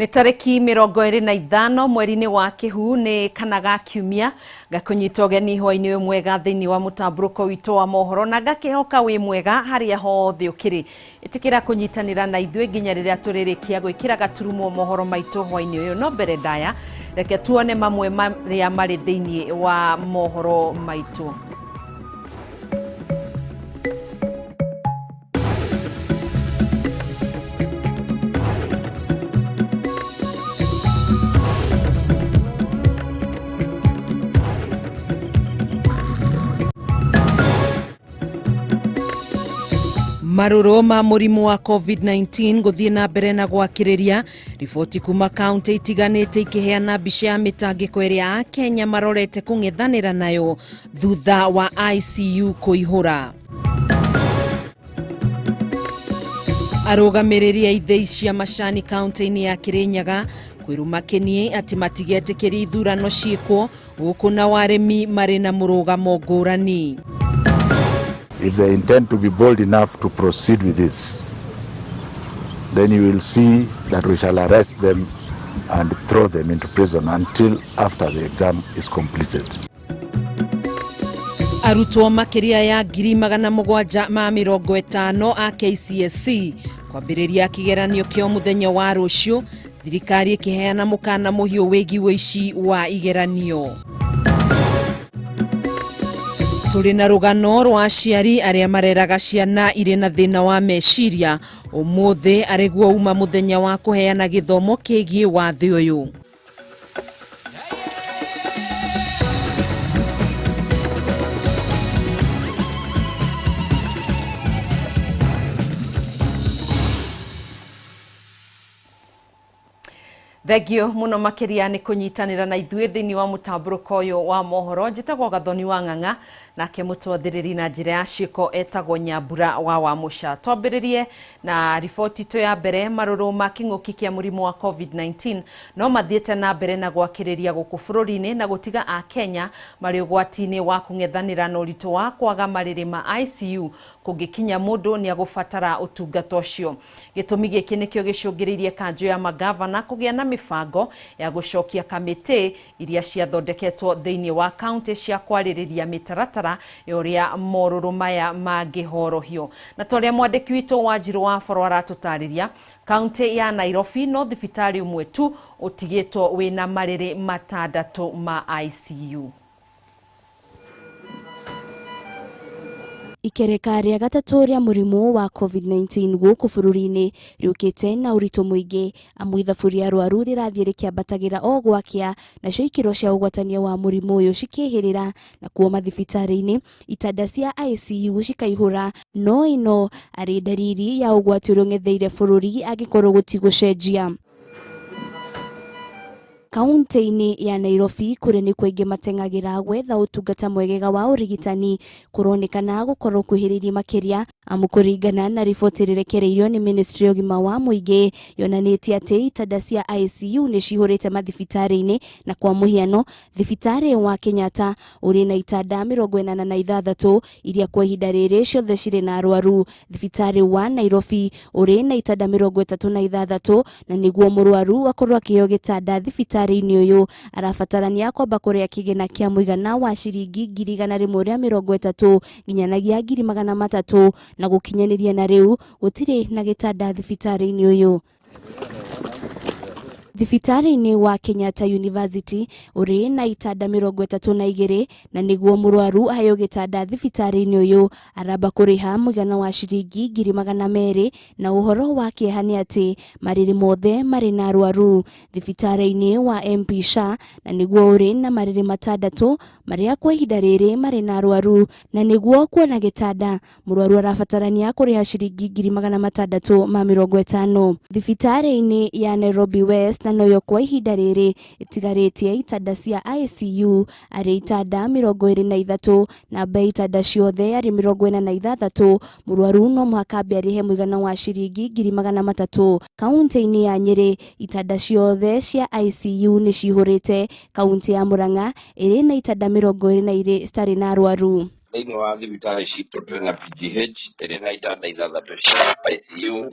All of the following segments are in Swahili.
Nĩ tarĩki 25 mweri-inĩ wa Kĩhu nĩ kanaga kiumia gakũnyita ũgeni hwainĩ mwega thĩinĩ wa mũtambũrũko witũ wa mohoro na ngakĩhoka wĩ mwega harĩa hothe ũkĩrĩ. Ĩtĩkĩra kũnyitanĩra na ithuĩ nginya rĩrĩa tũrĩrĩkia gwĩkĩra gaturumo mohoro maitũ hwainĩ ũyũ. No mbere ndaya reke tuone mamwe marĩa marĩ thĩinĩ wa mohoro maitũ. Marũrũ ma mũrimũ wa COVID-19 gũthiĩ na mbere na gwakĩrĩria. Riboti kuma kaunti itiganĩte ikĩheana mbica ya mĩtangĩko ĩrĩa Akenya marorete kũng'ethanĩra nayo thutha wa ICU kũihũra. Arũgamĩrĩri a ithĩi cia macani kaunti-inĩ ya Kirinyaga kwĩrumakĩnie atĩ matigetĩkĩria ithurano ciĩkwo gũkũ na arĩmi marĩ na mũrũgamo ngũrani. If they intend to be bold enough to proceed with this, then you will see that we shall arrest them and throw them into prison until after the exam is completed. Arutwo makĩria ya 750 a KCSE kwambĩrĩria kĩgeranio kĩa mũthenya wa rũciũ, thirikari ĩkĩheana mũkana mũhiũ wĩgiĩ ũici wa igeranio. Tũrĩ na rũgano rwa aciari arĩa mareraga ciana irĩ na thĩna wa meciria ũmũthĩ arĩ guo uma mũthenya wa kũheana gĩthomo kĩgiĩ wathe ũyũ. Thegio muno makĩria nĩ kũnyitanĩra na ithuĩ thĩinĩ wa mũtambũrũko ũyũ wa mohoro. Njĩtagwo Gathoni wa Ng'ang'a, nake mũtwathĩrĩri na njĩra ya ciĩko etagwo Nyambura wa Wamũca. Twambĩrĩrie na riboti itũ ya mbere. Marũrũ ma kĩng'ũki kĩa mũrimũ wa COVID-19 no mathiĩte na mbere na gwakĩrĩria gũkũ bũrũri-inĩ na gũtiga Akenya marĩ ũgwati-inĩ wa kũng'ethanĩra na ũritũ wa kwaga marĩrĩ ma ICU kũngĩkinya mũndũ nĩ agũbatara ũtungata ũcio. Gĩtũmi gĩkĩ nĩkĩo gĩcũngĩrĩirie kanjũ ya magavana kũgĩa na mĩbango ya gũcokia kamĩtĩ iria ciathondeketwo thĩinĩ wa kaunti cia kwarĩrĩria mĩtaratara ũrĩa morũrũ maya mangĩhorohio. Na torĩa mwandĩki witũ Wanjirũ wa Boro aratũtarĩria, kaunti ya Nairobi no thibitarĩ ũmwe tu ũtigĩtwo wĩna marĩrĩ matandatũ ma ICU. Ikereka rĩa gatatũ rĩa mũrimũ wa COVID-19 gũkũ bũrũri-inĩ rĩũkĩte na ũritũ mũingĩ, amu ithabu rĩa arwaru rĩrathiĩ rĩkĩambatagĩra o gwakĩa, nacio ikĩro cia ũgwatania wa mũrimũ ũyũ cikĩhĩrĩra na kuo mathibitarĩ-inĩ itanda cia ICU cikaihũra. No ĩno arĩ ndariri ya ũgwati ũrĩa ũng'etheire bũrũri angĩkorwo gũtigũcenjia. Kaunti-inĩ ya Nairobi kũrĩ nĩ kũingĩ mateng'agĩra gwetha ũtungata mwegega wa ũrigitani kũronekana gũkorwo kwĩhĩrĩirie makĩria, amu kũringana na riboti rĩrekereirio nĩ Ministry ya ũgima wa mũingĩ yonanĩtie atĩ itanda cia ICU nĩ cihũrĩte mathibitarĩ-inĩ, na kwa mũhiano thibitarĩ wa Kenyatta ũrĩ na itanda 46 iria kwa ihinda rĩrĩ ciothe cirĩ na arwaru. Thibitarĩ wa Nairobi ũrĩ na itanda 36 na nĩguo mũrwaru akorwo akĩheo gĩtanda thibitarĩ ini ũyũ arabatarania kwamba kũrĩa kĩgĩna kĩa mũigana wa ciringi 130 nginyanagia 300 na gũkinyanĩria na rĩu gũtirĩ na gĩtanda thibitarĩ-inĩ ũyũ. Thibitarĩ-inĩ wa Kenyatta University ũrĩ na itanda 32 na nĩguo mũrwaru aheo gĩtanda thibitarĩ-inĩ ũyũ aramba kũrĩha mũigana wa ciringi 200, na ũhoro wa kĩeha nĩ atĩ marĩrĩ mothe marĩ na arwaru. Thibitarĩ-inĩ wa MP Shah na nĩguo ũrĩ na marĩrĩ matandatũ marĩa kwa ihinda rĩrĩ marĩ na arwaru, na nĩguo kuona gĩtanda mũrwaru arabatarania kũrĩha ciringi 650. Thibitarĩ-inĩ ya Nairobi West na noyo kwa ihinda rĩrĩ itigarĩtie itanda cia ICU arĩ itanda 23 na bei itanda ciothe arĩ 46. Mũrwaru no mũhaka arĩhe mũigana wa ciringi 300. Kaunti-inĩ ya Nyeri itanda ciothe cia ICU nĩ cihũrĩte. Kaunti ya Murang'a ĩrĩ na itanda 22 citarĩ na arwaru. Thĩinĩ wa thibitarĩ citũ twĩna PGH ĩrĩ na itanda 6 cia ICU,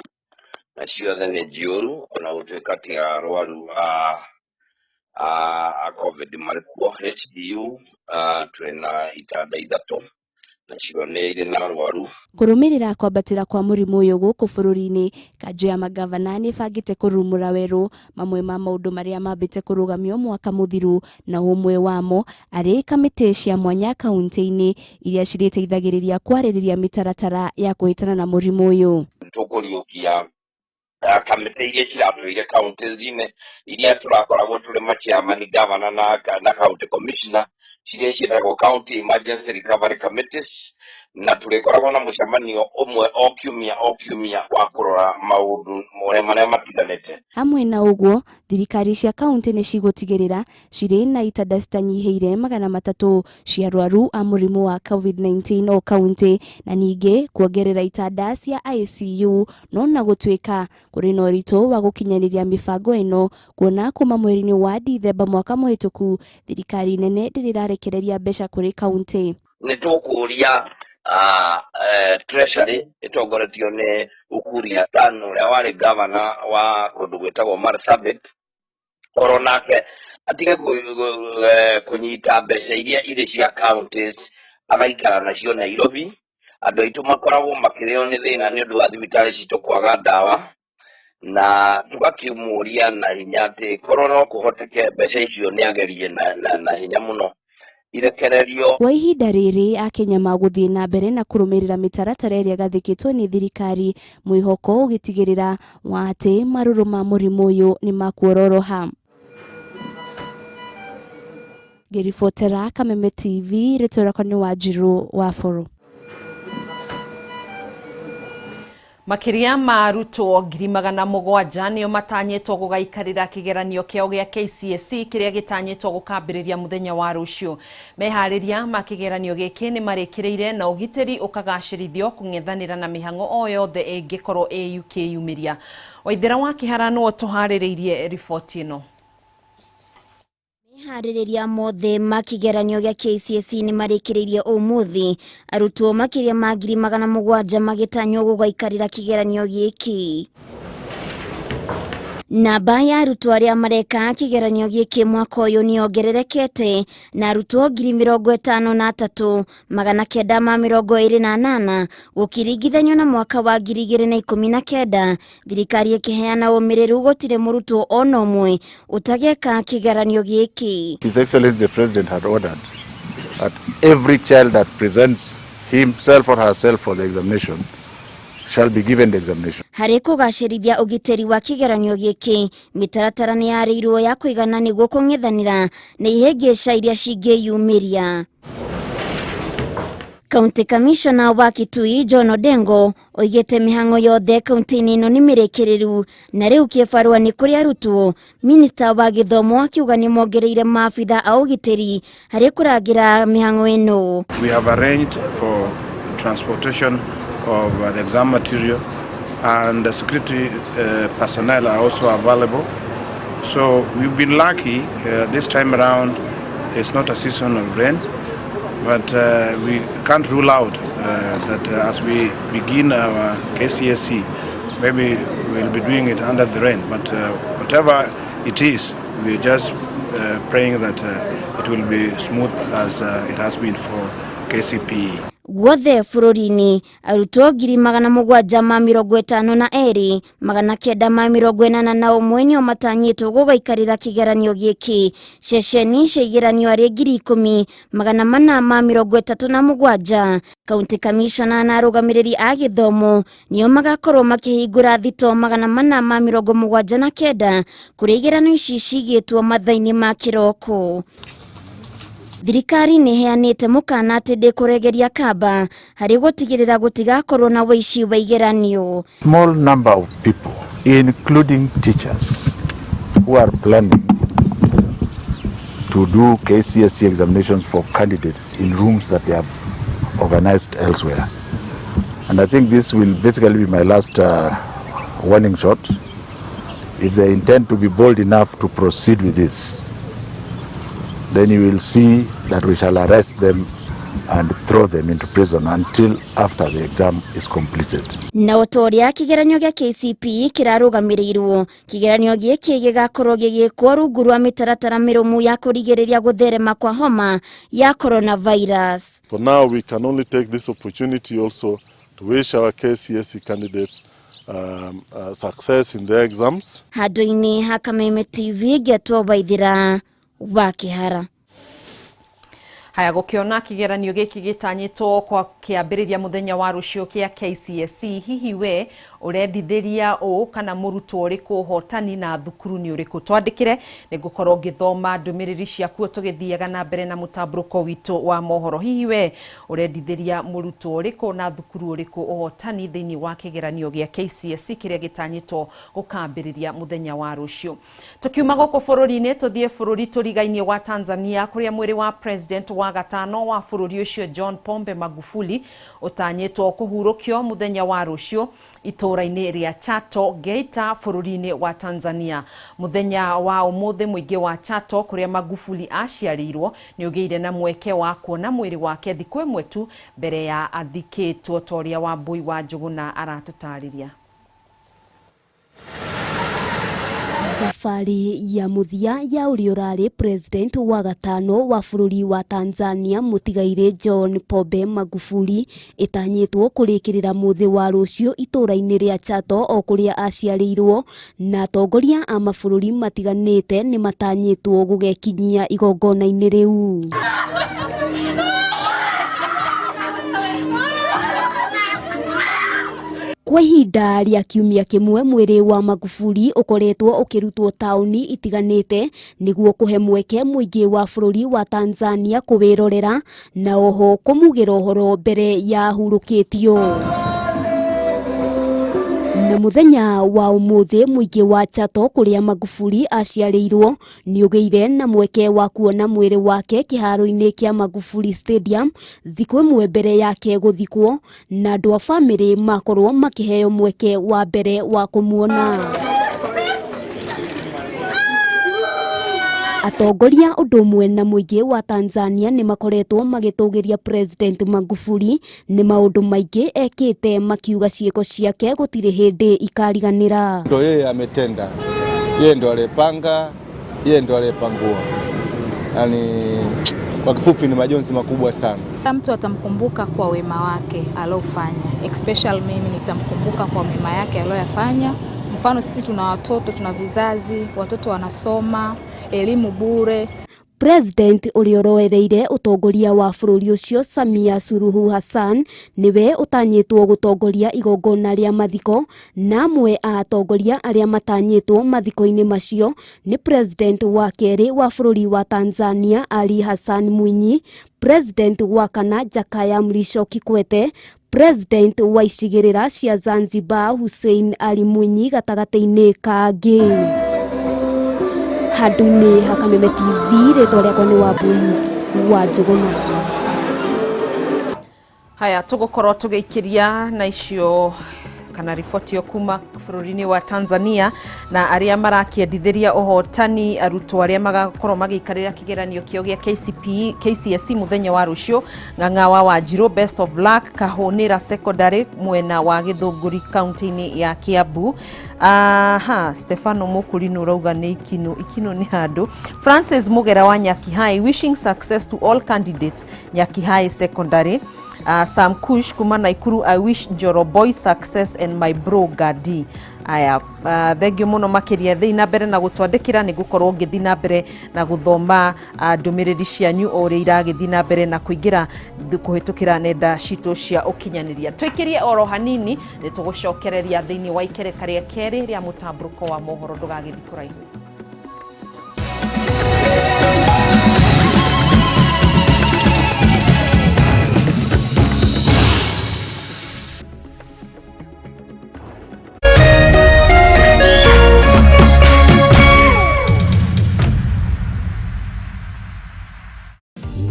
na ciothe nĩ njũru ona gũtuĩka ti arwaru a covid marĩ kuo HDU twĩna itanda ithatũ nacio nĩ irĩ na arwaru. Kũrũmĩrĩra kwambatĩra kwa mũrimũ ũyũ gũkũ bũrũri-inĩ, kanjũ ya magavana nĩ ĩbangĩte kũrumũra werũ mamwe ma maũndũ marĩa mambĩte kũrũgamio mwaka mũthiru, na ũmwe wamo arĩ kamĩtĩ cia mwanya kaunti-inĩ iria cirĩteithagĩrĩria kwarĩrĩria mĩtaratara ya kũhĩtana na mũrimũ ũyũ. Tũkũriũkia kamĩtĩ iria ciratũire kaunti-inĩ iria tũrakoragwo tũrĩ machairman, gavana na county commissioner, ciria ciĩtagwo county emergency recovery committees, na tũrĩkoragwo na mũcemanio ũmwe o kiumia wa kũrora maũndũ marĩa matiganĩte. Hamwe na ũguo, thirikari cia kaunti nĩ cigũtigĩrĩra cirĩ na itanda citanyihĩire 300 cia arwaru a mũrimũ wa COVID-19 o kaunti, na ningĩ kuongerera itanda cia ICU, no na gũtuĩka kũrĩ na ũritũ wa gũkinyanĩria mĩbango ĩno, kuona kuma mweri-inĩ wa Dithemba mwaka mũhĩtũku thirikari nene ndĩrĩrarekereria mbeca kũrĩ kaunti. Nĩ tũkũria treasury ĩtongoretio nĩ Ukireherwo ũrĩa warĩ gavana wa kũndũ gwĩtagwo Marsabit, oro nake atige kũnyita mbeca iria irĩ cia counties agaikara nacio Nairobi. Andũ aitũ makoragwo makĩrĩo nĩ thĩna nĩ ũndũ wa thibitarĩ citũ kwaga ndawa, na tũgakiumũria na hinya atĩ korwo no kũhoteke mbeca icio nĩ agerie na hinya mũno irekererio. Kwa ihinda rĩrĩ Akenya magũthiĩ na mbere na kũrũmĩrĩra mĩtaratara ĩrĩa gathĩkĩtwo nĩ thirikari, mwĩhoko ũgĩtigĩrĩra wa atĩ marũrũ ma mũrimũ ũyũ nĩ makuororoha. Ngĩribotera Kameme TV, rĩtũrako nĩ Wanjirũ wa Bũrũ. Makiria ma arutwo 700,000 nĩo matanyĩtwo gũgaikarĩra kĩgeranio kĩao gĩa KCSE kĩrĩa gĩtanyĩtwo gũkambĩrĩria mũthenya wa rũciũ. Meharĩria ma kĩgeranio gĩkĩ nĩ marĩkĩrĩire na ũgitĩri ũkagacĩrithio kũng'ethanĩra na mĩhang'o o yothe ĩngĩkorwo ĩyumĩria. Waithĩra wa Kĩhara nĩwe tũharĩrĩirie riboti ĩno. Meharĩrĩria mothe ma kĩgeranio gĩa KCSE nĩ marĩkĩrĩirie ũmũthĩ, arutwo makĩria ma 700,000 magĩtanywo gũgaikarĩra kĩgeranio gĩkĩ. Namba ya arutwo arĩa mareka kĩgeranio gĩkĩ mwaka ũyũ nĩ ongererekete na arutwo 53,928 gũkĩringithanio na mwaka wa 2019, thirikari ĩkĩheana ũmĩrĩru gũtirĩ mũrutwo ona ũmwe ũtageka kĩgeranio gĩkĩ. His Excellency the President had ordered that every child that presents himself or herself for the examination shall be given the examination. Harĩ kũgacĩrithia ũgitĩri wa kĩgeranio gĩkĩ, mĩtaratara nĩ yarĩirwo ya kũigana nĩguo kũng'ethanĩra na ihĩngĩca iria cingĩyumĩria. County Commissioner wa Kitui John Odengo oigĩte mĩhang'o yothe kaunti-inĩ ĩno nĩ mĩrĩkĩrĩru, na rĩu kĩbarũa nĩ kũrĩ arutwo. Minista wa Gĩthomo akiuga nĩ mongereire maabitha a ũgitĩri harĩ kũrangĩra mĩhang'o ĩno. We have arranged for transportation of the exam material, and the security personnel are also available. So we've been lucky this time around. It's not a season of rain, but we can't rule out that as we begin our KCSE, maybe we'll be doing it under the rain. But whatever it is, we're just praying that it will be smooth as it has been for KCPE. Guothe bũrũri-inĩ arutwo 752,981 nĩo matanyĩtwo gũgaikarĩra kĩgeranio gĩkĩ. Ceceni cia igeranio arĩ 10,437. County Commissioner na arũgamĩrĩri a gĩthomo nĩo magakorwo makĩhingũra thito 479 kũrĩ igeranio ici cigĩtwo mathaa-inĩ ma kĩroko. Thirikari nĩ heanĩte mũkana atĩ ndĩkũregeria kamba harĩ gũtigĩrĩra gũtigakorwo na wĩici wa igeranio. Small number of people, including teachers, who are planning to do KCSE examinations for candidates in rooms that they have organized elsewhere. And I think this will basically be my last warning shot. If they intend to be bold enough to proceed with this, then you will see that we shall arrest them and throw them into prison until after the exam is completed. Na otoria kigeranio gya KCPE kirarugamirĩirwo kigeranio gĩkĩ gĩgakorwo gĩgĩkwo rungu rwa mĩtaratara mĩrũmu ya kũrigĩrĩria gũtherema kwa homa ya coronavirus. So now we can only take this opportunity also to wish our KCSE candidates success in their exams. Handũ-inĩ ha Kameme TV Getwo Baithira wa Kĩhara. Haya gukiona kigeranio giki gitanyitwo kwa kiambiriria muthenya wa rucio kia KCSE hihi we urendithiria o kana murutwo uriku uhotani na thukuru ni uriku twandikire nigukorwo ngithoma ndumiriri ciaku tugithiaga na mbere na mutamburuko witu wa mohoro hihi we urendithiria murutwo uriku na thukuru uriku uhotani thiini wa kigeranio gia KCSE kiria gitanyitwo gukambiriria muthenya wa rucio tukiuma goko bururi-ini tuthie bururi turigainie wa Tanzania kuria mwiri wa president wa gatano wa bururi ucio John Pombe Magufuli utanyitwo kuhurukio muthenya wa rucio itura-ini ria Chato Geita bururi-ini wa Tanzania muthenya wa umuthi muingi wa Chato kuria Magufuli aciarirwo ni ugeire na mweke wa kuona mwiri wake thiku imwe tu mbere ya athikitwo toria wa Mbui wa Njuguna aratutariria. Thabari ya muthia ya uriorari president wa gatano wa bururi wa Tanzania mutigaire John Pombe Magufuli itanyitwo kurikirira muthi wa rucio itura-ini ria Chato o kuria aciarirwo na atongoria a mabururi matiganite ni matanyitwo gugekinyia igongona-ini riu. Kwa ihinda rĩa kiumia kimwe mwiri wa Magufuli ukoretwo ukirutwo tauni itiganite niguo kuhe mweke muingi wa bururi wa Tanzania kuwirorera na oho kumugira uhoro mbere ya hurukitio. Na muthenya wa umuthi muingi wa Chato kuria Magufuli aciarirwo ni ugeire na mweke wa kuona mwiri wake kiharo-ini kia Magufuli Stadium thiku imwe mbere yake guthikwo na andu a family makorwo makiheo mweke wa mbere wa kumuona. Atongoria udumwe na muingi wa Tanzania ni makoretwo magitugiria president Magufuli ni maundu maingi ekite makiuga cieko ciake gutire hindi ikariganira. Ndo yeye ametenda, yeye ndo alipanga, yeye ndo alipangua. Yani kwa kifupi ni majonzi makubwa sana. Mtu atamkumbuka kwa wema wake alofanya, especially mimi nitamkumbuka kwa mema yake aliyofanya. Mfano sisi tuna watoto, tuna vizazi, watoto wanasoma, elimu bure. President ulioroereire utongoria wa bururi ucio Samia Suluhu Hassan niwe utanyitwo gutongoria igongona ria mathiko na amwe a atongoria aria matanyitwo mathiko-ini macio ni president wa keri wa bururi wa Tanzania Ali Hassan Mwinyi, president wa kana Jakaya Mrisho Kikwete, president wa icigirira cia Zanzibar Hussein Ali Mwinyi gatagati-ini kangi. Handũ-inĩ ha Kameme TV rĩtwa rĩakwa nĩ wa Mbui wa Njuguna. Haya tugukorwo tugĩikĩria na icio kana riboti yo kuma bururi-ini wa Tanzania na aria marakiendithiria uhotani arutwo aria magakorwo magiikarira kigeranio kio gia KCSE muthenya wa rucio Ng'ang'a wa Wanjiru best of luck Kahonera secondary mwena wa Githunguri county-ini ya Kiambu. Stefano Mukurino urauga ni ikino ni handu. Francis Mugera wa Nyakihai wishing success to all candidates Nyakihai secondary. Sam Kush kuma Naikuru, I wish Njoro boy success and my bro Gadi. Aya thengio muno makiria thina mbere na gutwandikira ni gukorwo ngithina mbere na guthoma ndumiriri cianyu o ri iragithina mbere na kuingira kuhitukira nenda citu cia ukinyaniria twikirie oro hanini ni tugucokereria thiini wa ikereka ria keri ria mutamburuko wa mohoro ndugagithikura-ini.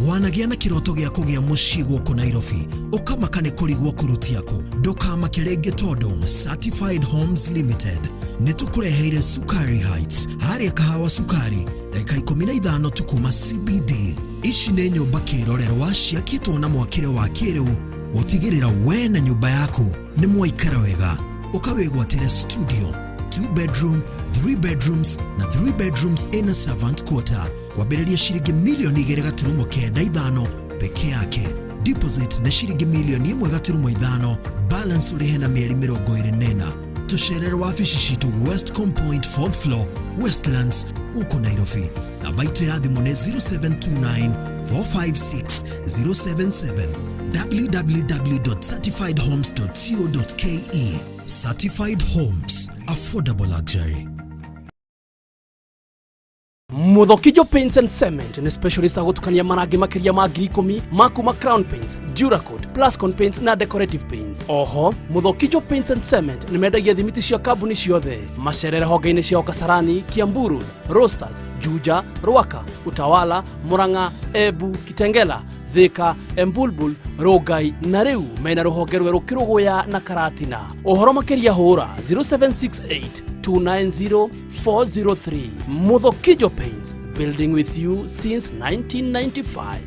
Wanagia na kiroto gya kugia mucii gũkũ Nairobi ukamaka nĩ kũrigwo kurutia ku ndukamake rĩngĩ tondũ Certified Homes Limited nĩ tũkũreheire Sukari Heights harĩa kahawa Sukari dakika 15 tu kuma CBD Ici nĩ nyũmba kĩrorerwa ciakĩtwo na mwakĩre wa kĩrĩu gũtigĩrĩra we na nyũmba yaku nĩ mwaikara wega. Ũkawĩgwatĩre studio, 2 bedroom, 3 bedrooms na 3 bedrooms in a servant quarter. Kwambĩrĩria ciringi milioni 2.95 peke yake. Deposit na shilingi milioni 1.5, balance ulihe na mieri 24. Tucerere wabici citu Westcom Point 4th floor, Westlands, uko Nairobi. Namba itu ya thimu ni 0729 456 077 www.certifiedhomes.co.ke. Certified Homes, affordable luxury. Muthokijo Paints and Cement ni specialist agutukania marangi makiria ma 10,000 makuma Crown Paints, Duracoat, Plascon Paints na Decorative Paints. Oho, Muthokijo Paints and Cement ni mendagia thimiti cia kambuni ciothe. Macerere honge-inĩ cia Kasarani, Kiamburu, Roasters, Juja, Ruaka, Utawala, Murang'a, Embu, Kitengela, Thika, Embulbul, Rogai na riu mena ruhonge rweru Kiruguya na Karatina. Ohoro makiria hura 0768 290 403. Muthokijo Paints, building with you since 1995.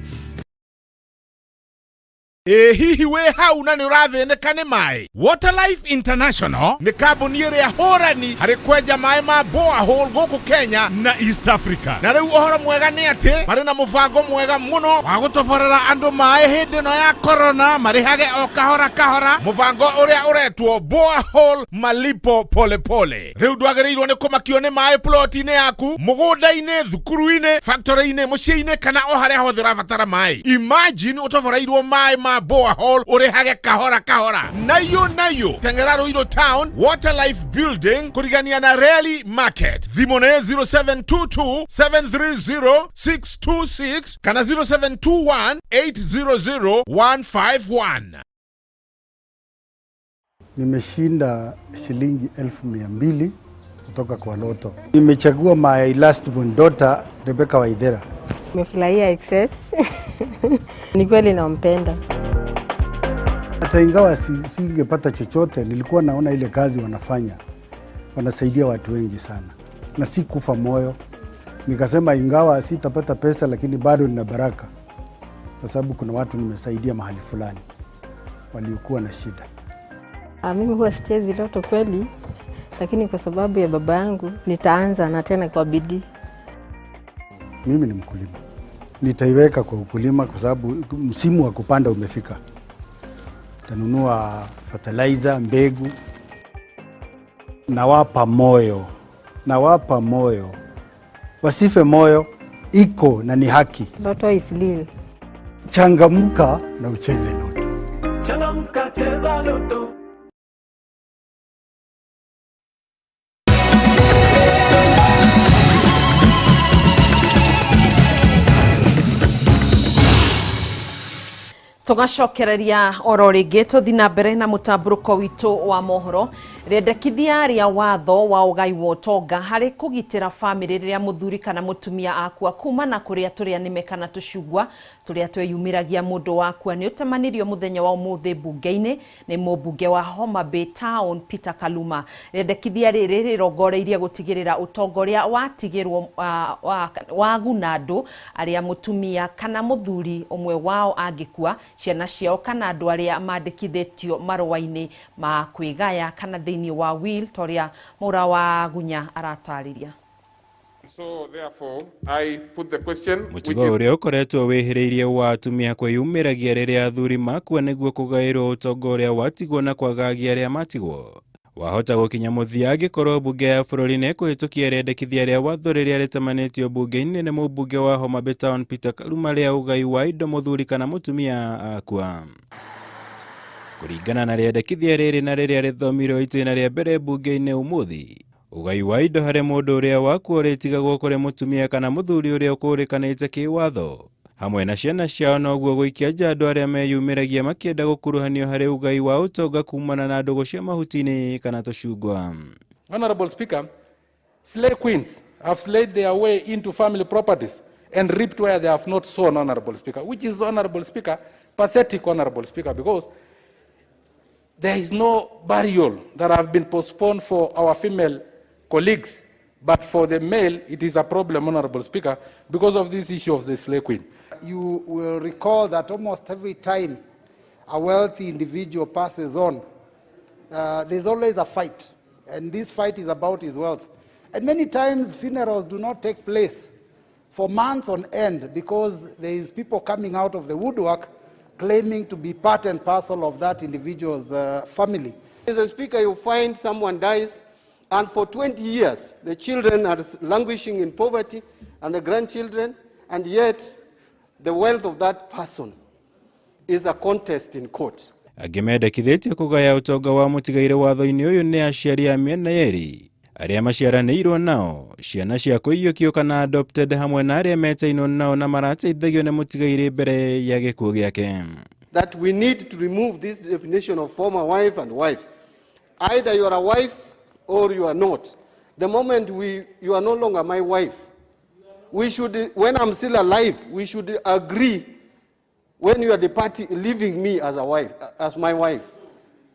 Hihi we hau na ni urathĩnĩka nĩ maĩ. Waterlife International nĩ kambuni ĩrĩa hũrani harĩ kwenja maĩ ma borehole gũkũ Kenya na East Africa. Na rĩu ũhoro mwega nĩ atĩ marĩ na mũbango mwega mũno wa gũtoborera andũ maĩ hĩndĩ ĩno ya corona marĩhage o kahora kahora. Mũbango ũrĩa ũretwo borehole malipo pole pole. Rĩu ndwagĩrĩirwo nĩ kũmakio nĩ maĩ plot-inĩ yaku, mũgũnda-inĩ, thukuru-inĩ, factory-inĩ, mũciĩ-inĩ kana o harĩa hothe ũrabatara maĩ. Imagine ũtoboreirwo maĩ ma borehole urehage kahora kahora. Nayo tengera Ruiru Town, Waterlife Building, kurigania na Rally Market. Thimone 0722 730 626 kana 0721 800 151. Nimeshinda shilingi 200,000 kutoka kwa loto. Nimechagua my last born daughter Rebecca Waithera. Nimefurahia excess. Ni kweli nampenda. Hata ingawa singepata chochote, nilikuwa naona ile kazi wanafanya. Wanasaidia watu wengi sana. Na si kufa moyo. Nikasema ingawa sitapata pesa lakini bado nina baraka. Kwa sababu kuna watu nimesaidia mahali fulani waliokuwa na shida. Mimi huwa sichezi loto kweli, lakini kwa sababu ya baba yangu nitaanza na tena kwa bidii. Mimi ni mkulima. Nitaiweka kwa ukulima kwa sababu msimu wa kupanda umefika. Tanunua fertilizer, mbegu. Nawapa moyo. Wasife moyo, iko na ni haki. Loto is real. Changamka na ucheze loto. Changamka, cheza loto. Tugacokereria oro ringi tuthi na mbere na mutamburuko witu wa mohoro. Riendekithia ria watho wa ugai wa utonga hari kugitira family riria muthuri kana mutumia akua kuma na kuria turia nime kana tucugwa turia tweyumiragia mundu wakua ni utemanirio muthenya wa umuthi bunge-ini ni mubunge wa Homa Bay Town Peter Kaluma. Riendekithia riri rirongoreirie gutigirira utongoria watigirwo wa gunandu aria mutumia kana muthuri umwe wao angikua ciana ciao kana andu aria mandikithitio marua-ini ma kwigaya kana thĩinĩ wa will toria Mura wa Gunya aratariria. So therefore I put the question Mutigo uria ukoretwo wihireirie wa atumia kwiyumiragia riria athuri makua niguo kugairwo utongoria watigwo na kwagagia aria matigwo. Wahota gukinya muthia angikorwo bunge ya bururi ni kuhitukia riendekithia ria watho riria ritamanitio bunge-ini ni mubunge wa Homa Bay Town Peter Kaluma ria ugai wa indo muthuri kana mutumia akua. Kuringana na riendekithia riri na riria rithomirwo itĩna ria mbere bunge-ini umuthi, ugai wa indo harĩ mũndũ ũrĩa wakua ũrĩtigagwo kũrĩ mutumia kana muthuri ũrĩa ũkũrĩkanĩte kĩwatho hamwe na ciana ciao, noguo gũikia nja andũ arĩa meyumĩragia makĩenda gũkuruhanio harĩ ugai wa ũtonga kumana na ndũgũ cia mahuti-inĩ kana tũcungwa. Honorable Speaker, slay queens have slayed their way into family properties and reaped where they have not sown, Honorable Speaker, which is, Honorable Speaker, pathetic, Honorable Speaker, because there is no burial that have been postponed for our female colleagues But for the male, it is a problem, Honorable Speaker, because of this issue of the slave queen. You will recall that almost every time a wealthy individual passes on, there's always a fight. And this fight is about his wealth. And many times funerals do not take place for months on end because there is people coming out of the woodwork claiming to be part and parcel of that individual's family. Mr. Speaker, you find someone dies, and for 20 years, the children are languishing in poverty, and the grandchildren, and yet the wealth of that person is a contest in court. Agimendekithĩtie kũgaya ũtonga wa mũtigaire watho-inĩ ũyũ nĩ aciari a mĩena yerĩ arĩa maciaranĩirwo nao, ciana cia kũiyũkio kana adopted, hamwe na arĩa metainwo nao na marateithagio nĩ mũtigaire mbere ya gĩkuũ gĩake. That we need to remove this definition of former wife and wives. Either you are a wife or you are not. The moment you are no longer my wife, we should, when I'm still alive, we should agree when you are departing, leaving me as a wife, as my wife,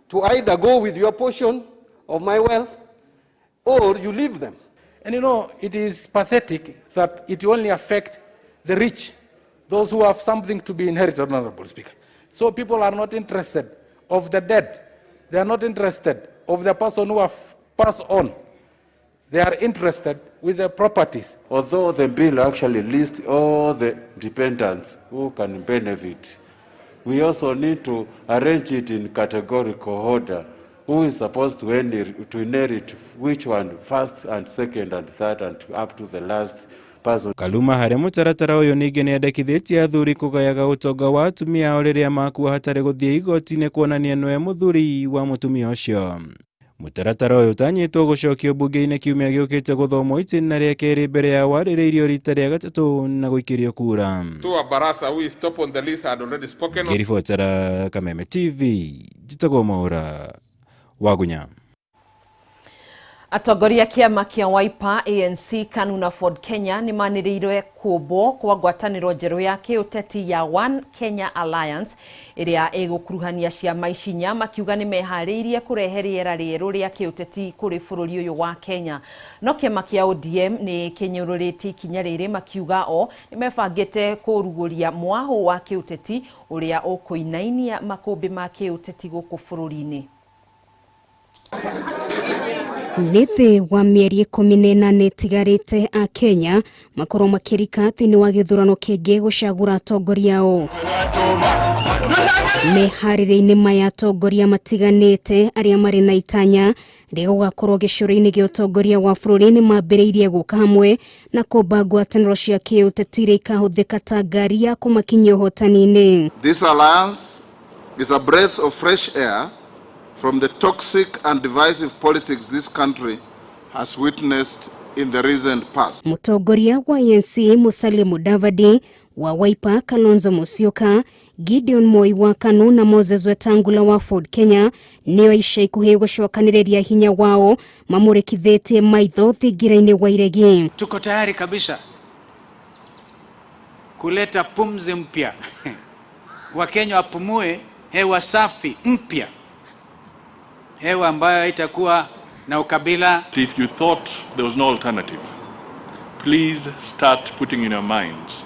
to either go with your portion of my wealth or you leave them. And you know, it is pathetic that it only affects the rich, those who have something to be inherited, Honorable Speaker. So people are not interested of the dead. They are not interested of the person who have passed on. They are interested with the properties. Although the bill actually lists all the dependents who can benefit, we also need to arrange it in categorical order. Who is supposed to inherit which one, first and second and third and up to the last person. Kaluma harĩ mũtaratara ũyũ ningĩ nĩendekithĩtie athuri kũgayaga ũtonga wa atumia ao rĩrĩa makua hatarĩ gũthiĩ igoti-inĩ kuonania nĩwe mũthuri wa mũtumia ũcio. Mũtaratara ũyũ ũtanyĩtwo gũcokio mbunge-inĩ kiumia gĩũkĩte gũthomwo itĩna rĩa kerĩ mbere ya warĩrĩirio rita rĩa gatatũ na gũikĩrio kura. Ngĩribotera Kameme TV, njĩtagwo Mohoro Wagunya. Atongoria kĩama kĩa Wiper, ANC, KANU na Ford Kenya nĩ manĩrĩire kũmbwo kwa ngwatanĩro njerũ ya kĩũteti ya One Kenya Alliance ĩrĩa ĩgũkuruhania ciama inya, makiuga nĩ meharĩirie kũrehe rĩera rĩerũ rĩa kĩũteti kũrĩ bũrũri ũyũ wa Kenya. No kĩama kĩa ODM nĩ kĩnyũrũrĩtie ikinya rĩrĩ, makiuga o nĩ mebangĩte kũrugũria mwahũ wa kĩũteti ũrĩa ũkũinainia makũmbĩ ma kĩũteti gũkũ bũrũri-inĩ. Nĩthĩ wa mĩeri 14 ĩtigarĩte a Kenya makorwo makĩrika thĩinĩ wa gĩthurano kĩngĩ gũcagũra atongoria ao. Meharĩrĩinĩ maya atongoria matiganĩte arĩa marĩ na itanya rĩa gũgakorwo gĩcũrĩ-inĩ gĩa ũtongoria wa bũrũri nĩ mambĩrĩirie gũka hamwe na kũmba ngwatanĩro cia kĩũteti iria ikahũthĩka ta ngari ya kũmakinyia ũhotani-inĩ. This alliance is a breath of fresh air from the toxic and divisive politics this country has witnessed in the recent past. Mũtongoria wa ANC Musalia Mudavadi, wa Wiper Kalonzo Musyoka, Gideon Moi wa KANU na Moses Wetangula wa Ford Kenya nĩo ica ikuhĩ gũcokanĩrĩria hinya wao mamũrĩkithĩtie maitho thingira-inĩ wa iregi. Tuko tayari kabisa kuleta pumzi mpya. Wakenya wapumue hewa safi mpya. Hewa ambayo haitakuwa na ukabila. If you thought there was no alternative, please start putting in your minds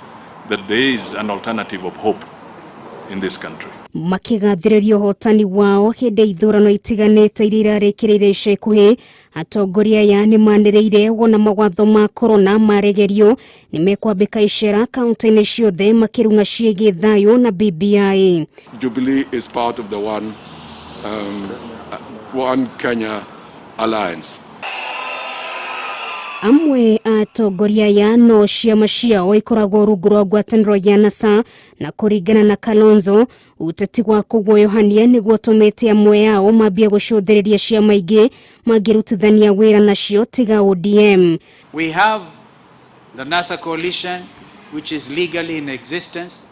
that there is an alternative of hope in this country. Makigathĩrĩria ũhotani wao hĩndĩ ithurano itiganĩte iria irarĩkĩrĩire ica ikuhĩ, atongoria aya nĩ manĩrĩire wona mawatho ma corona maregerio nĩ mekwambĩka icera kaunti-inĩ ciothe makĩrung'a ciĩgiĩ thayũ na BBI. Jubilee is part of the One Kenya Alliance. Amwe atongoria ya no ciama ciao ikoragwo rungu rwa ngwatanĩro ya NASA na kũringana na Kalonzo ũteti wa kũguoyohania nĩguo ũtũmĩte amwe yao mambie gũcũthĩrĩria ciama ingĩ mangĩrutithania wĩra nacio tiga ODM. We have the NASA coalition which is legally in existence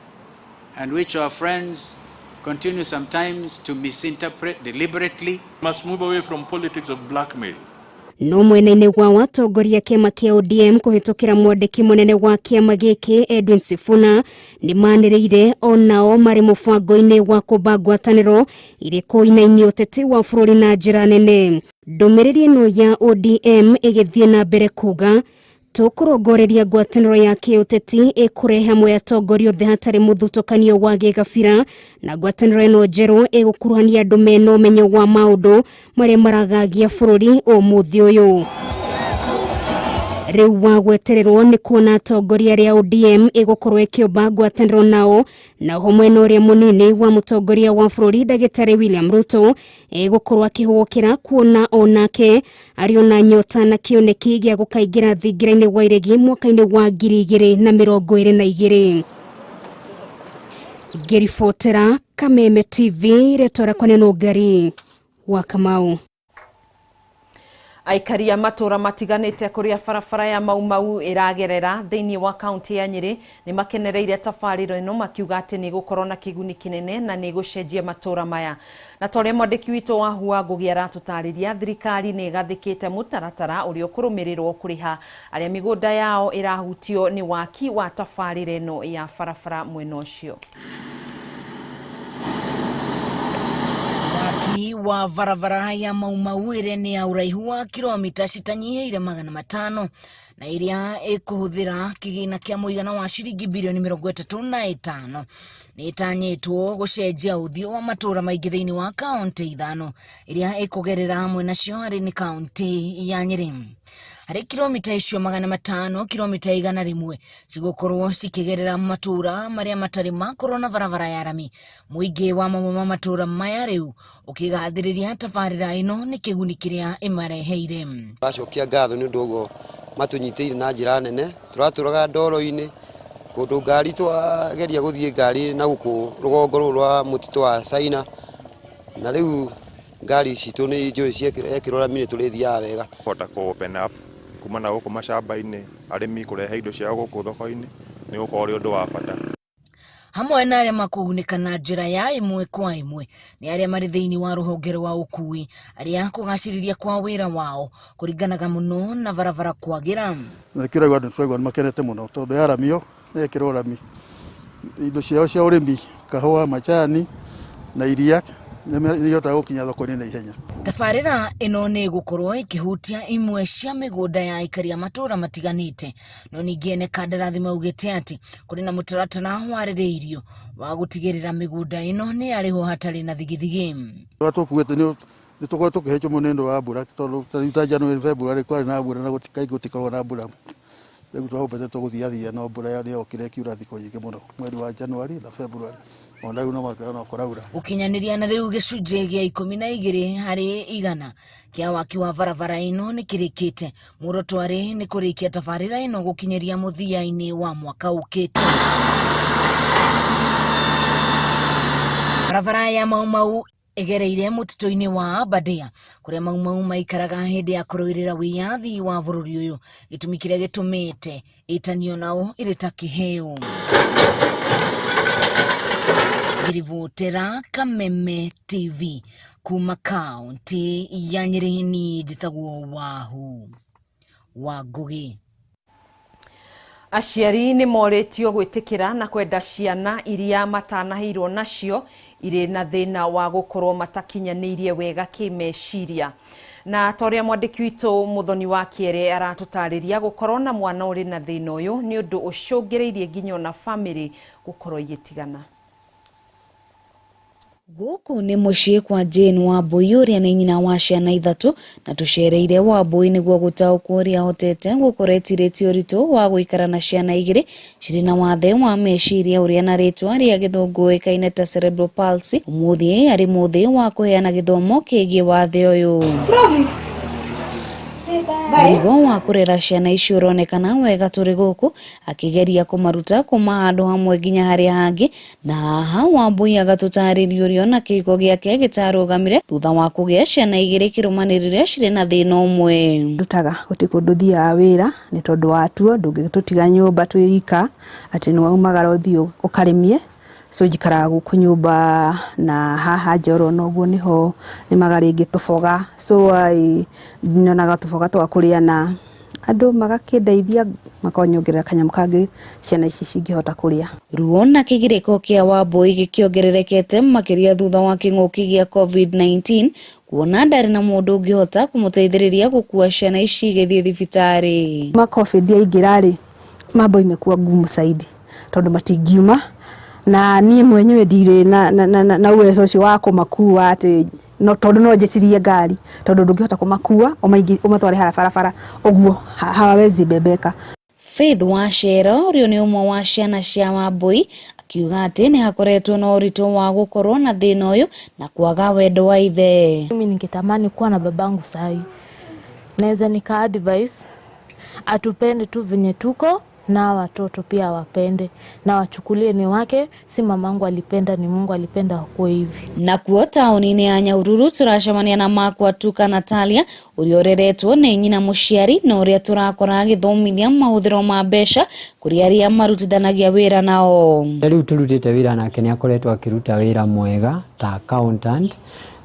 and which our friends continue sometimes to misinterpret deliberately. Must move away from politics of blackmail. no mwena-inĩ wa watongoria kĩama kĩa ODM kũhĩtũkĩra mwandĩki mũnene wa kĩama gĩkĩ Edwin Sifuna nĩ manĩrĩire onao marĩ mũbango-inĩ wa kũmba ngwatanĩro irĩ kũinainio ũteti wa bũrũri na njĩra nene. Ndũmĩrĩri ĩno ya ODM ĩgĩthiĩ na mbere kuga tũkũrongoreria ngwatanĩro ya kĩũteti ĩkũrehe hamwe atongoria othe hatarĩ mũthutũkanio wa gĩgabira, na ngwatanĩro ĩno njerũ ĩgũkuruhania andũ mena ũmenyo wa maũndũ marĩa maragagia bũrũri ũmũthĩ ũyũ. Rĩu wa gwetererwo nĩ kuona atongoria arĩa ODM ĩgũkorwo ĩkĩũmba ngwatanĩro nao, na mwena ũrĩa mũnini wa mũtongoria wa bũrũri Ndagĩtarĩ William Ruto ĩgũkorwo akĩhũgũkĩra kuona onake arĩ ona nyota na kĩoneki gĩa gũkaingĩra thingira-inĩ wa iregi mwaka-inĩ wa 2022. Ngĩribotera Kameme TV, retora Kwaneno Ngari wa Kamau. Aikari a matũra matiganĩte kũrĩa barabara ya Mau ĩragerera thĩinĩ wa kaunti ya Nyeri nĩ makenereire tabarĩro ĩno makiuga atĩ nĩ gũkorwo na kĩguni kĩnene na nĩ gũcenjia matũra maya. Na torĩa mwandĩki witũ wa Hua Ngugi aratũtarĩria, thirikari nĩ ĩgathĩkĩte mũtaratara ũrĩa ũkũrũmĩrĩrwo kũrĩha arĩa mĩgũnda yao ĩrahutio nĩ waki wa tabarĩra ĩno ya barabara mwena ũcio. Waki wa barabara ya Mau ĩrĩa nĩ ya ũraihu wa kilomita citanyiheire 500 na ĩrĩa ĩkũhũthĩra kĩgĩna kĩa mũigana wa ciringi bilioni 35 nĩ ĩtanyĩtwo gũcenjia ũthiũ wa matũra maingĩ thĩinĩ wa kaunti ithano ĩrĩa ĩkũgerera hamwe nacio harĩ nĩ kaunti ya Nyeri. Harĩ kilomita icio 500, kilomita 100 cigũkorwo cikĩgerera matũra marĩa matarĩ makorwo na barabara ya rami. Mũingĩ wa matũra maya rĩu ũkĩgathĩrĩria tabarĩra ĩno nĩ kĩguni kĩrĩa ĩmareheire. Tũracokia ngatho nĩ ũndũ ũguo matũnyitĩire na njĩra nene. Tũratũraga ndoro-inĩ kũndũ ngari twageria gũthiĩ ngari na gũkũ rũgongo rũrũ rwa mũtitũ wa China, na rĩu ngari citũ nĩ njũĩ ciekĩrwo rami nĩ tũrĩthiaga wega. Hota open up kumana gũkũ mashamba-inĩ, arĩmi kũrehe indo ciao gũkũ thoko-inĩ nĩ gũkorwo ũrĩ ũndũ wa bata. Hamwe na arĩa makũgunĩka na njĩra ya ĩmwe kwa ĩmwe nĩ arĩa marĩ thĩinĩ wa rũhonge rwa ũkui, arĩa kũgacĩrithia kwa wĩra wao kũringanaga mũno na barabara kwagĩra. Kĩragwo andũ tũraigua nĩ makenete mũno tondũ yaramio nĩekĩrwo rami, indo ciao cia ũrĩmi, kahũa, macani na iria nĩihotaga gũkinya thoko-inĩ na ihenya. Tabarĩra ĩno nĩ ĩgũkorwo ĩkĩhutia imwe cia mĩgũnda ya aikari a matũra matiganĩte, no ningĩ ene kandarathi maugĩte atĩ kũrĩ na mũtaratara warĩrĩirio wa gũtigĩrĩra mĩgũnda ĩno nĩ yarĩho hatarĩ na thigithigi. Tũkuĩte nĩ tũkorwo tũkĩhĩtwo mũno nĩ ũndũ wa mbura, tondũ ta January February kwarĩ na mbura na gũtikoragwo na mbura. Rĩu twahũthĩte tũgũthiathia no mbura yokire ĩkiura thikũ nyingĩ mũno mweri wa January na February. Ũkinyanĩria na rĩu gĩcunjĩ gĩa 12 harĩ 100 kĩa waki wa barabara ĩno nĩ kĩrĩkĩte. Muoroto arĩ nĩ kũrĩkia tabarĩra ĩno gũkinyeria mũthia-inĩ wa mwaka ũkĩte. Barabara ya Mau ĩgereire mũtitũ-inĩ wa Aberdare kũrĩa Mau maikaraga hĩndĩ ya kũrũĩrĩra wĩyathi wa bũrũri ũyũ, gĩtũmi kĩrĩa gĩtũmĩte ĩtanio nao ĩrĩ ta kĩheo. Ngĩribotera Kameme TV kuma kaunti ya Nyeri, ni njĩtagwo wa Ngugi. Aciari nĩ morĩtio gwĩtĩkĩra na kwenda ciana iria matanaheirwo nacio irĩ na thĩna wa gũkorwo matakinyanĩirie wega kĩmeciria. Na torĩa mwandĩki witũ Mũthoni wa Kĩere aratũtarĩria, gũkorwo na mwana ũrĩ na thĩna ũyũ nĩ ũndũ ũcũngĩrĩirie nginya na famĩlĩ gũkorwo igĩtigana. Gũkũ nĩ mũciĩ kwa Jane Wambui ũrĩa nĩ nyina wa ciana 3, na tũcereire Wambui nĩguo gũtaũkwo ũrĩa ahotete gũkorwo etirĩtie ũritũ wa gũikara na ciana 2 cirĩ na wathe wa meciria ũrĩa na rĩtwa rĩa gĩthũngũ ũĩkaine ta cerebral palsy. Ũmũthĩ arĩ mũthĩ wa kũheana gĩthomo kĩgiĩ wathe ũyũ. Mũrigo wa kũrera ciana icio ũronekana wega tũrĩ gũkũ, akĩgeria kũmaruta kuma handũ hamwe nginya harĩa hangĩ, na haha Wambui agatũtarĩria ũrĩa na kĩhiko gĩake gĩtarũgamire thutha wa kũgĩa ciana 2 kĩrũmanĩrĩre cirĩ na thĩna ũmwe. Ndutaga gũtĩ kũndũ thiaga wĩra nĩ tondũ wa tuo ndũngĩtũtiga nyũmba twĩika atĩ nĩ waumagara ũthiĩ ũkarĩmie, so njikaraga guku nyumba na haha Njoro noguo niho nimaga ringi tuboga so nyonaga tuboga twa kuria na andu magakindeithia makonyongerera kanyamu kangi ciana ici cingihota kuria. Ruo na kigiriko kia Wambui gikiongererekete makiria thutha wa king'uki gia COVID-19 kuona ndari na mundu ungihota kumuteithiriria gukua ciana ici githie thibitari. COVID yaingirari mambo imekuwa ngumu zaidi tondu matingiuma na niĩ mwenyewe ndire na uwezo ucio wa kumakua ati no tondu no njicirie ngari tondu ndungihota kumakua umatware barabara uguo hawawezi bebeka. Faith Wachera urio ni umwe wa ciana cia Wambui akiuga ati ni hakoretwo na uritu wa gukorwo na thina uyu na kwaga wendo wa ithe. Mimi ningetamani kuwa na babangu sahi. Naweza nika advice atupende tu venye tuko na watoto pia wapende na wachukulie ni wake, si mamangu alipenda, ni Mungu alipenda kwa hivi. Na kuo taoni-ini ya Nyahururu turacemania na makwa tuka Natalia urioreretwo ni nyina muciari na uria turakora agithomithia mahuthiro ma mbeca kuri aria marutithanagia wira nao. Riu turutite wira nake ni akoretwo akiruta wira mwega ta accountant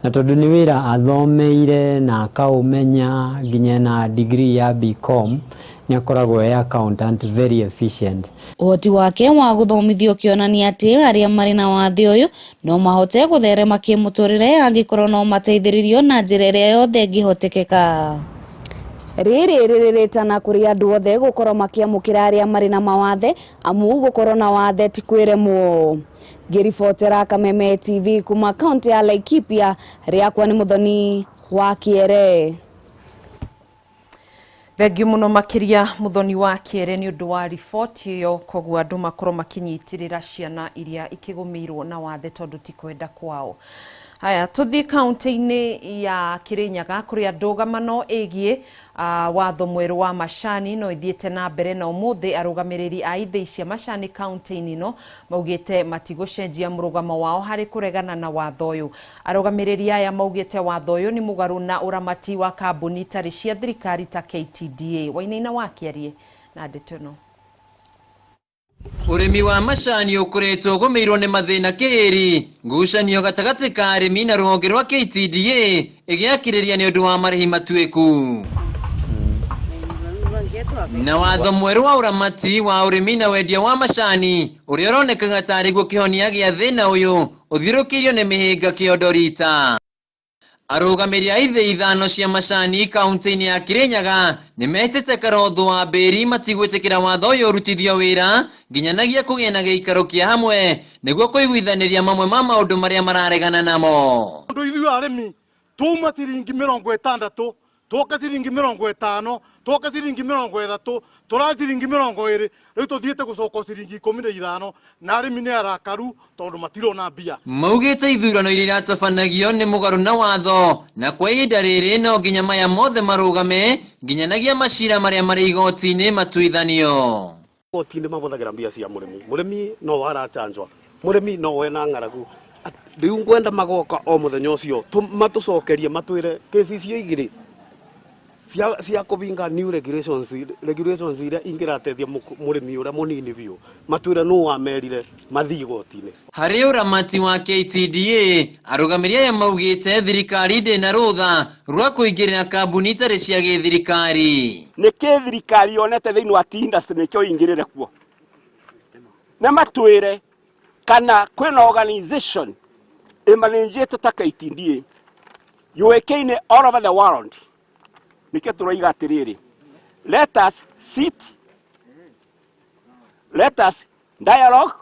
na tondu ni wira athomeire na akaumenya nginya na degree ya BCom ni akoragwo accountant very efficient. Uhoti wake wa guthomithio kionania ati aria mari na wathi uyu no mahote gutherema kimuturire angikorwo no mateithiririo na njira iria yothe ingihotekeka. Ririritana kuri andu othe gukorwo makiamukira aria mari na mawathe amu gukorwo na wathe ti kwiremwo. Ngiribotera Kameme TV kuma kaunti ya Laikipia, riakwa ni Muthoni wa Kiere. Thengiũ mũno makiria Muthoni wa Kiere ni undu wa riboti iyo, koguo andu makorwo makinyitirira ciana iria ikigumirwo na wathe tondu ti kwenda kwao. Haya, tuthi kaunti-ini ya Kirinyaga kuri andugamano igie watho mweru wa macani no ithiete na mbere na umuthi arugamiriri a ithei cia macani kaunti-ini no maugite matigucenjia murugamo wao hari kuregana na watho uyu. Arugamiriri aya maugite watho uyu ni mugaru na uramati wa kambuni tari cia thirikari ta KTDA. Wainaina wakiarie na ndetono. Urimi wa macani ukuretwo gumirwo ni mathina kiri ngucanio gatagati ka arimi na ruhonge rwa KTDA igiakiriria ni undu wa marihi matweku na watho mweru wa uramati wa urimi na wendia wa macani uria uronekaga tari gukihonia gia thina uyu uthirukirio ni mihinga kiondorita. Arugamiri a ithei ithano cia macani kaunti-ini ya Kirinyaga ni metete karotho wa mberi matigwitikira watho uyu urutithio wira nginyanagia kugia na giikaro kia hamwe niguo kuiguithaniria mamwe ma maundu maria mararegana namo. Ndu ithu arimi tuma ciringi 60 toka ciringi 50 toka ciringi 30 tora ciringi 20 riu tuthiete gucoka ciringi 15 na arimi ni arakaru tondu matirona mbia. Maugite ithurano iria iratabanagio ni mugaru na watho na kwa ihinda riri no nginya maya mothe marugame nginyanagia macira maria mari igoti-ini matuithanio. Igoti-ini mabuthagira mbia cia murimi no warachanjwa murimi no wena ng'aragu riu ngwenda magoka o muthenya ucio matucokerie matwire kesi cio igiri cia kuvinga new regulations iria ingirateithia murimi uria munini biu matwire no wamerire mathi igoti-ini. Hari uramati wa KTDA arugamiri aya maugite thirikari ndina rutha rwa kuingirira kambuni tari cia githirikari. Ni thirikari yonete thiini wa industry nikyo ingirire kuo na matwire kana kwina organization emanagete ta KTDA yuekaine all over the world. Let us sit, let us dialogue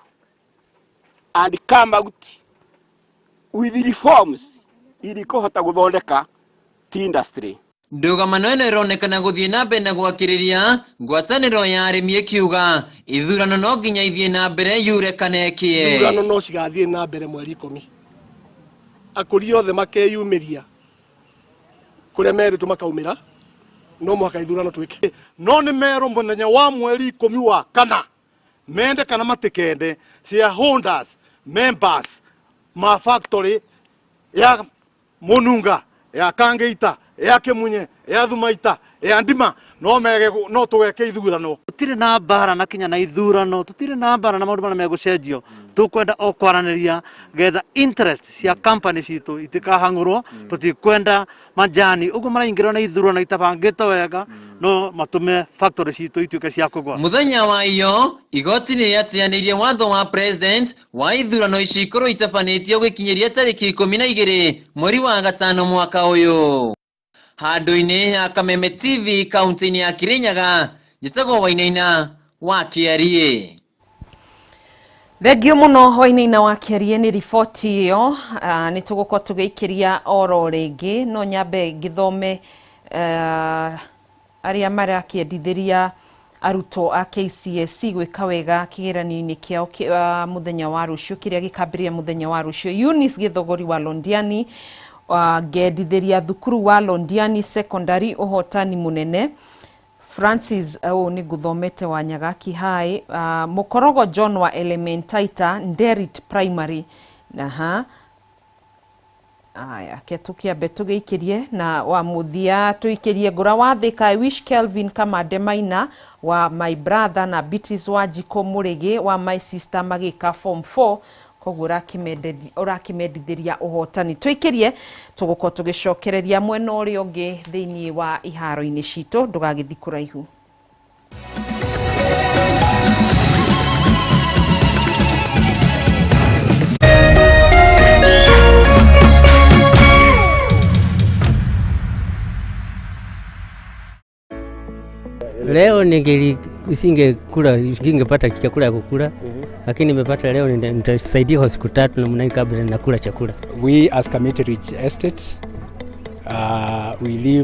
and come out with reforms ili kuhota guthondeka industry. Ndugamano ino ironekana guthie na mbere na gwakiriria ngwataniro ya arimi ikiuga ithurano no nginya ithie na mbere yurekane kie. Ithurano no cigathie na mbere mweri 10 akuri othe makeyumiria kuria meritu makaumira no mwaka ithurano twike no ni mero muthenya wa mweri 10 wa kana mende kana matikende shareholders members ma factory ya Mununga ya Kangeita ya Kimunye ya Thumaita ya Ndima no tugeke ithurano. Tutire na mbara na kinya na ithurano tutire na mbara na maundu mara megucenjio tukwenda o kwaraniria getha interest cia company citu itikahangurwo tutikwenda majani ugo maraingirwo na ithurwo na itabangite wega no matume factory citu ituike cia kugwa. Muthenya wa iyo igoti ni yatianirie watho wa president wa ithurano ici ikorwo itabanitio gwikinyiria tariki 12 mweri wa gatano mwaka uyu. Handu-ini ya Kameme TV kaunti-ini ya Kirinyaga, Jitagwo Wainaina wa Kiarie. Thengio muno Wainaina wa Kiarie ni riboti iyo ni tugukorwo tugiikiria oro ringi no nyambe ngithome aria marakiendithiria arutwo a KCSE gwika wega kigeranio-ini kiao muthenya wa rucio kiria gikambiria muthenya wa rucio. Eunice Githogori wa Londiani ngendithiria thukuru wa Londiani secondary uhotani munene. Francis ni guthomete wa Nyagaki High. Mukorogo John wa Elementaita Nderit Primary. Aya ketukia betugiikirie na wa muthia tuikirie ngura wa Thika Wish Kelvin Kamade Maina wa My Brother na Beatrice wa Jiko Murigi wa My Sister magika form 4 kogura urakimendithiria uhotani. Tuikirie tugukorwo tugicokereria mwena uria ungi thiini wa iharo-ini citu ndugagithi kuraihu. Leo singepata chakula ya kukula, lakini nimepata leo. Nitasaidia kwa siku 3 na mnai kabla nakula chakula. We as Kamete Ridge Estate, we live